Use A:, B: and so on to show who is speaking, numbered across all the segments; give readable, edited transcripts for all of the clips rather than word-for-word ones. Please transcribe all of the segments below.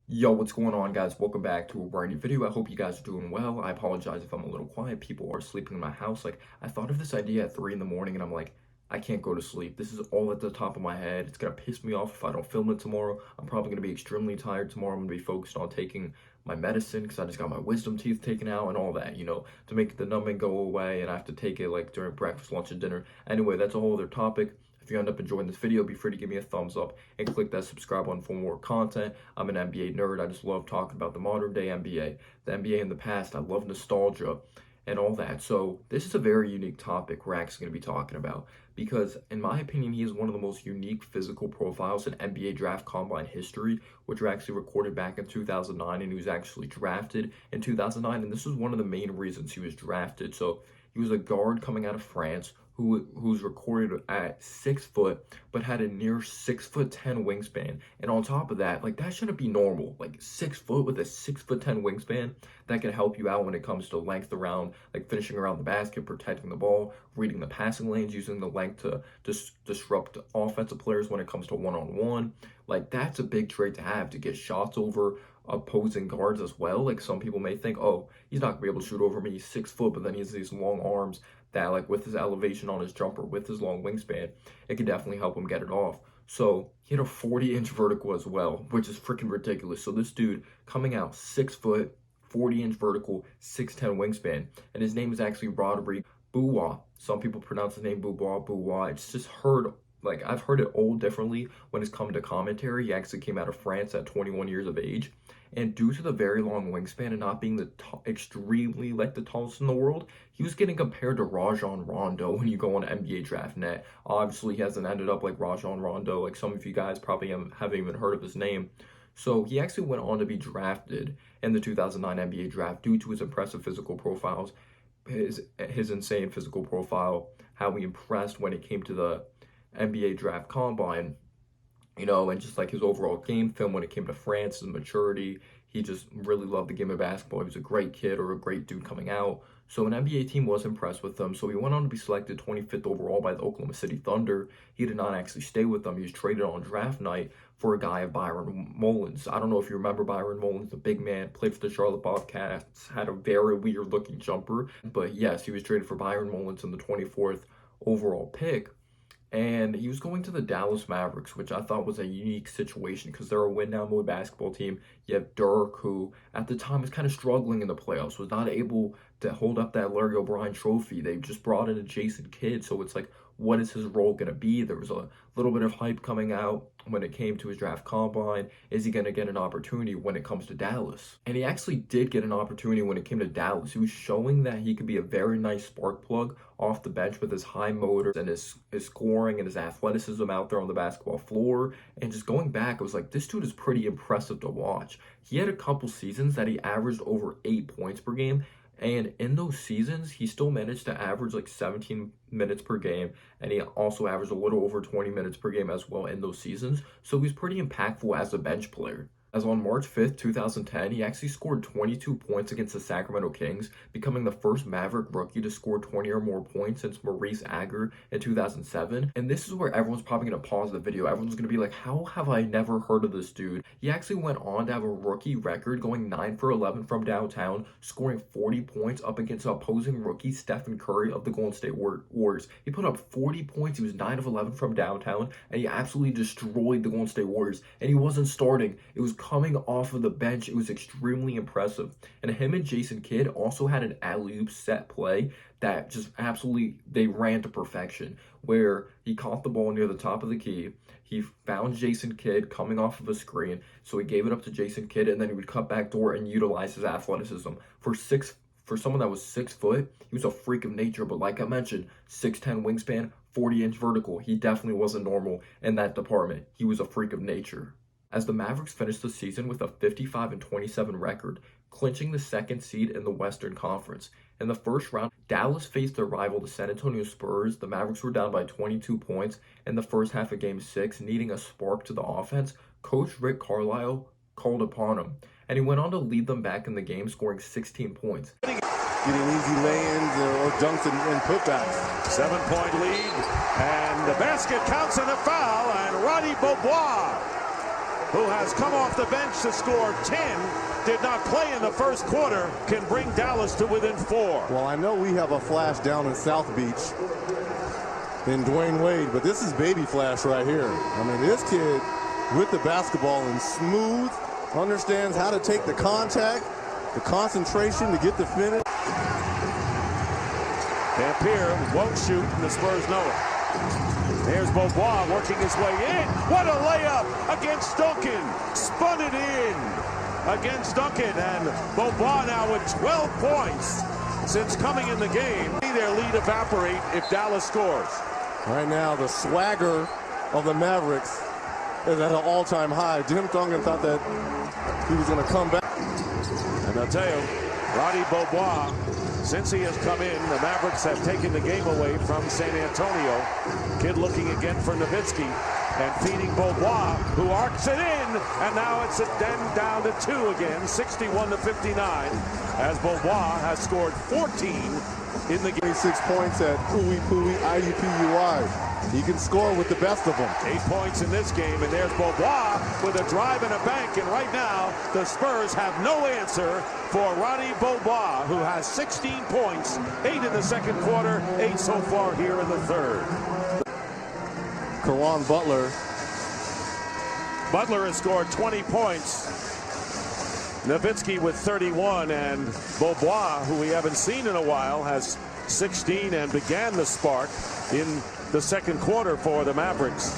A: Yo, what's going on, guys? Welcome back to a brand new video. I hope you guys are doing well. I apologize if I'm a little quiet. People are sleeping in my house. Like, I thought of this idea at 3 in the morning, and I'm like, I can't go to sleep. This is all at the top of my head. It's gonna piss me off if I don't film it tomorrow. I'm probably gonna be extremely tired tomorrow. I'm gonna be focused on taking my medicine because I just got my wisdom teeth taken out and all that, to make the numbing go away, and I have to take it like during breakfast, lunch, and dinner. Anyway, that's a whole other topic. If you end up enjoying this video, be free to give me a thumbs up and click that subscribe button for more content. I'm an NBA nerd. I just love talking about the modern day NBA, the NBA in the past. I love nostalgia and all that. So this is a very unique topic we're actually going to be talking about because, in my opinion, he is one of the most unique physical profiles in NBA draft combine history, which were actually recorded back in 2009, and he was actually drafted in 2009. And this was one of the main reasons he was drafted. So he was a guard coming out of France who's recorded at 6 foot, but had a near 6'10" wingspan. And on top of that, like that shouldn't be normal. Like 6 foot with a 6'10" wingspan, that can help you out when it comes to length around, like finishing around the basket, protecting the ball, reading the passing lanes, using the length to disrupt offensive players when it comes to one-on-one. Like that's a big trait to have, to get shots over opposing guards as well. Like some people may think, oh, he's not gonna be able to shoot over me. He's 6 foot, but then he has these long arms that, like, with his elevation on his jumper, with his long wingspan, it could definitely help him get it off. So he had a 40-inch vertical as well, which is freaking ridiculous. So this dude coming out 6 foot, 40-inch vertical, 6'10" wingspan, and his name is actually Rodrigue Beaubois. Some people pronounce his name Beaubois. It's just heard, like, I've heard it all differently when it's come to commentary. He actually came out of France at 21 years of age. And due to the very long wingspan and not being the extremely like the tallest in the world, he was getting compared to Rajon Rondo when you go on NBA Draft Net. Obviously, he hasn't ended up like Rajon Rondo. Like some of you guys probably haven't even heard of his name. So he actually went on to be drafted in the 2009 NBA Draft due to his impressive physical profiles, his insane physical profile, how he impressed when it came to the NBA Draft Combine, and just like his overall game film when it came to France, his maturity. He just really loved the game of basketball. He was a great kid or a great dude coming out. So an NBA team was impressed with him. So he went on to be selected 25th overall by the Oklahoma City Thunder. He did not actually stay with them. He was traded on draft night for a guy of Byron Mullins. I don't know if you remember Byron Mullins, the big man, played for the Charlotte Bobcats, had a very weird looking jumper. But yes, he was traded for Byron Mullins in the 24th overall pick. And he was going to the Dallas Mavericks, which I thought was a unique situation because they're a win-now mode basketball team. You have Dirk, who at the time was kind of struggling in the playoffs, was not able to hold up that Larry O'Brien trophy. They just brought in a Jason Kidd, so it's like, what is his role going to be? There was a little bit of hype coming out when it came to his draft combine. Is he going to get an opportunity when it comes to Dallas? And he actually did get an opportunity when it came to Dallas. He was showing that he could be a very nice spark plug off the bench with his high motor and his scoring and his athleticism out there on the basketball floor. And just going back, it was like, this dude is pretty impressive to watch. He had a couple seasons that he averaged over 8 points per game. And in those seasons, he still managed to average like 17 minutes per game. And he also averaged a little over 20 minutes per game as well in those seasons. So he's pretty impactful as a bench player. As on March 5th, 2010, he actually scored 22 points against the Sacramento Kings, becoming the first Maverick rookie to score 20 or more points since Maurice Agger in 2007. And this is where everyone's probably going to pause the video. Everyone's going to be like, how have I never heard of this dude? He actually went on to have a rookie record going 9 for 11 from downtown, scoring 40 points up against opposing rookie Stephen Curry of the Golden State Warriors. He put up 40 points. He was 9 of 11 from downtown, and he absolutely destroyed the Golden State Warriors. And he wasn't starting. It was coming off of the bench. It was extremely impressive. And him and Jason Kidd also had an alley-oop set play that just absolutely, they ran to perfection, where he caught the ball near the top of the key. He found Jason Kidd coming off of a screen, so he gave it up to Jason Kidd, and then he would cut back door and utilize his athleticism. For someone that was 6 foot, he was a freak of nature. But like I mentioned, 6'10" wingspan, 40-inch vertical. He definitely wasn't normal in that department. He was a freak of nature. As the Mavericks finished the season with a 55-27 record, clinching the second seed in the Western Conference. In the first round, Dallas faced their rival, the San Antonio Spurs. The Mavericks were down by 22 points in the first half of Game 6, needing a spark to the offense. Coach Rick Carlisle called upon him, and he went on to lead them back in the game, scoring 16 points.
B: Getting easy lay-ins or dunks and putbacks.
C: 7-point lead, and the basket counts and a foul, and Roddy Beaubois who has come off the bench to score 10, did not play in the first quarter, can bring Dallas to within 4.
B: Well, I know we have a Flash down in South Beach in Dwayne Wade, but this is baby Flash right here. I mean, this kid with the basketball and smooth, understands how to take the contact, the concentration to get the finish.
C: Dampier won't shoot, and the Spurs know it. There's Beaubois working his way in. What a layup against Duncan. Spun it in against Duncan, and Beaubois now with 12 points since coming in the game. See their lead evaporate if Dallas scores.
B: Right now, the swagger of the Mavericks is at an all-time high. Tim Duncan thought that he was going to come back.
C: And I'll tell you, Rodrigue Beaubois, since he has come in, the Mavericks have taken the game away from San Antonio. Kid looking again for Nowitzki and feeding Beaubois, who arcs it in, and now it's then down to 2 again, 61-59, as Beaubois has scored 14 in the game.
B: 26 points at Pui IUPUI. He can score with the best of them.
C: 8 points in this game, and there's Beaubois with a drive and a bank, and right now the Spurs have no answer for Rodrigue Beaubois, who has 16 points, 8 in the second quarter, 8 so far here in the third.
B: Caron Butler.
C: Butler has scored 20 points. Nowitzki with 31, and Beaubois, who we haven't seen in a while, has 16 and began the spark in the second quarter for the Mavericks.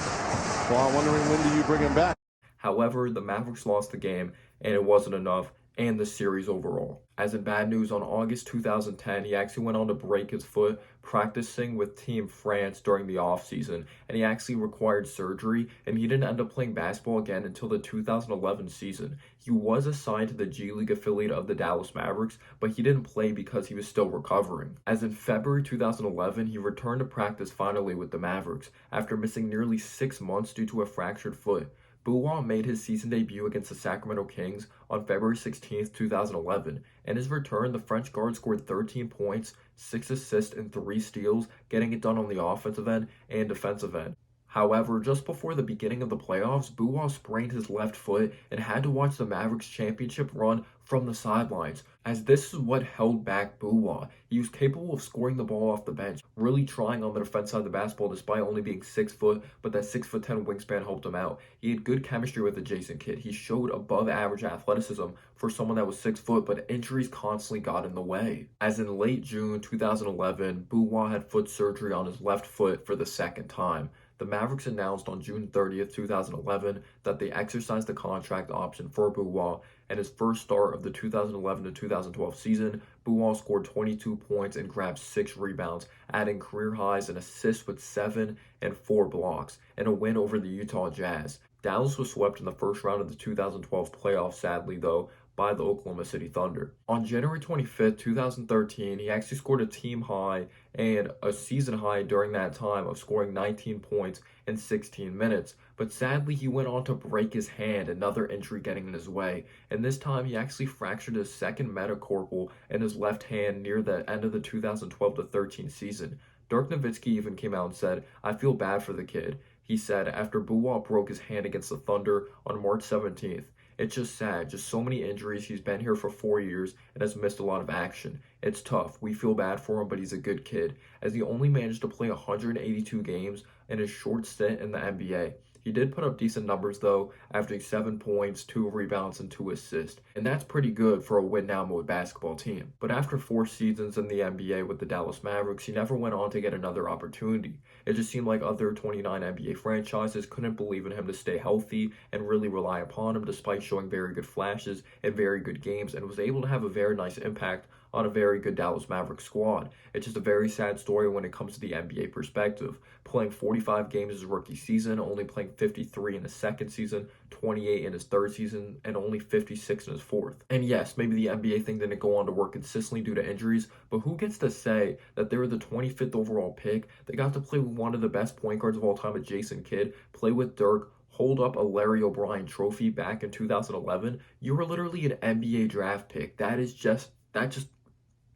B: Well, I'm wondering, when do you bring him back?
A: However, the Mavericks lost the game, and it wasn't enough, and the series overall. As in bad news, on August 2010, he actually went on to break his foot practicing with Team France during the offseason, and he actually required surgery, and he didn't end up playing basketball again until the 2011 season. He was assigned to the G League affiliate of the Dallas Mavericks, but he didn't play because he was still recovering. As in February 2011, he returned to practice finally with the Mavericks, after missing nearly 6 months due to a fractured foot. Beaubois made his season debut against the Sacramento Kings on February 16, 2011. In his return, the French guard scored 13 points, 6 assists, and 3 steals, getting it done on the offensive end and defensive end. However, just before the beginning of the playoffs, Beaubois sprained his left foot and had to watch the Mavericks championship run from the sidelines, as this is what held back Beaubois. He was capable of scoring the ball off the bench, really trying on the defense side of the basketball despite only being 6 foot, but that 6'10" wingspan helped him out. He had good chemistry with the Jason Kidd. He showed above average athleticism for someone that was 6 foot, but injuries constantly got in the way. As in late June 2011, Beaubois had foot surgery on his left foot for the second time. The Mavericks announced on June 30th, 2011 that they exercised the contract option for Beaubois, and his first start of the 2011 to 2012 season, Beaubois scored 22 points and grabbed 6 rebounds, adding career highs in assists with 7 and 4 blocks, and a win over the Utah Jazz. Dallas was swept in the first round of the 2012 playoffs, sadly though, by the Oklahoma City Thunder. On January 25th, 2013, he actually scored a team high and a season high during that time of scoring 19 points in 16 minutes. But sadly, he went on to break his hand, another injury getting in his way. And this time, he actually fractured his second metacarpal in his left hand near the end of the 2012-13 season. Dirk Nowitzki even came out and said, "I feel bad for the kid." He said after Beaubois broke his hand against the Thunder on March 17th. "It's just sad, just so many injuries. He's been here for 4 years and has missed a lot of action. It's tough. We feel bad for him, but he's a good kid," as he only managed to play 182 games in his short stint in the NBA. He did put up decent numbers though, averaging 7 points, 2 rebounds, and 2 assists, and that's pretty good for a win-now mode basketball team. But after 4 seasons in the NBA with the Dallas Mavericks, he never went on to get another opportunity. It just seemed like other 29 NBA franchises couldn't believe in him to stay healthy and really rely upon him despite showing very good flashes and very good games, and was able to have a very nice impact on a very good Dallas Mavericks squad. It's just a very sad story when it comes to the NBA perspective. Playing 45 games his rookie season, only playing 53 in his second season, 28 in his third season, and only 56 in his fourth. And yes, maybe the NBA thing didn't go on to work consistently due to injuries, but who gets to say that they were the 25th overall pick? They got to play with one of the best point guards of all time, with Jason Kidd, play with Dirk, hold up a Larry O'Brien trophy back in 2011. You were literally an NBA draft pick. That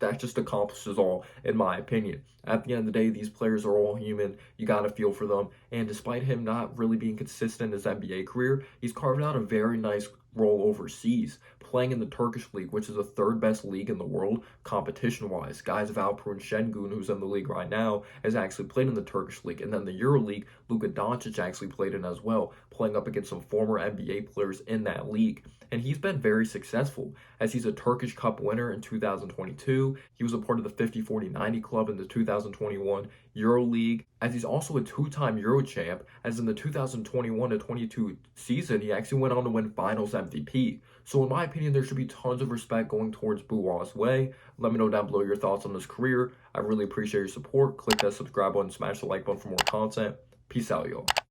A: that just accomplishes all, in my opinion. At the end of the day, these players are all human. You got to feel for them. And despite him not really being consistent in his NBA career, he's carved out a very nice role overseas, playing in the Turkish league, which is the third best league in the world competition-wise. Guys of Alper and Şengün, who's in the league right now, has actually played in the Turkish league. And then the Euro League, Luka Doncic actually played in as well, playing up against some former NBA players in that league. And he's been very successful, as he's a Turkish Cup winner in 2022. He was a part of the 50-40-90 club in the 2021 Euro League, as he's also a two-time Euro champ, as in the 2021-22 season, he actually went on to win Finals MVP. So in my opinion, there should be tons of respect going towards Beaubois' way. Let me know down below your thoughts on his career. I really appreciate your support. Click that subscribe button, smash the like button for more content. Peace out, y'all.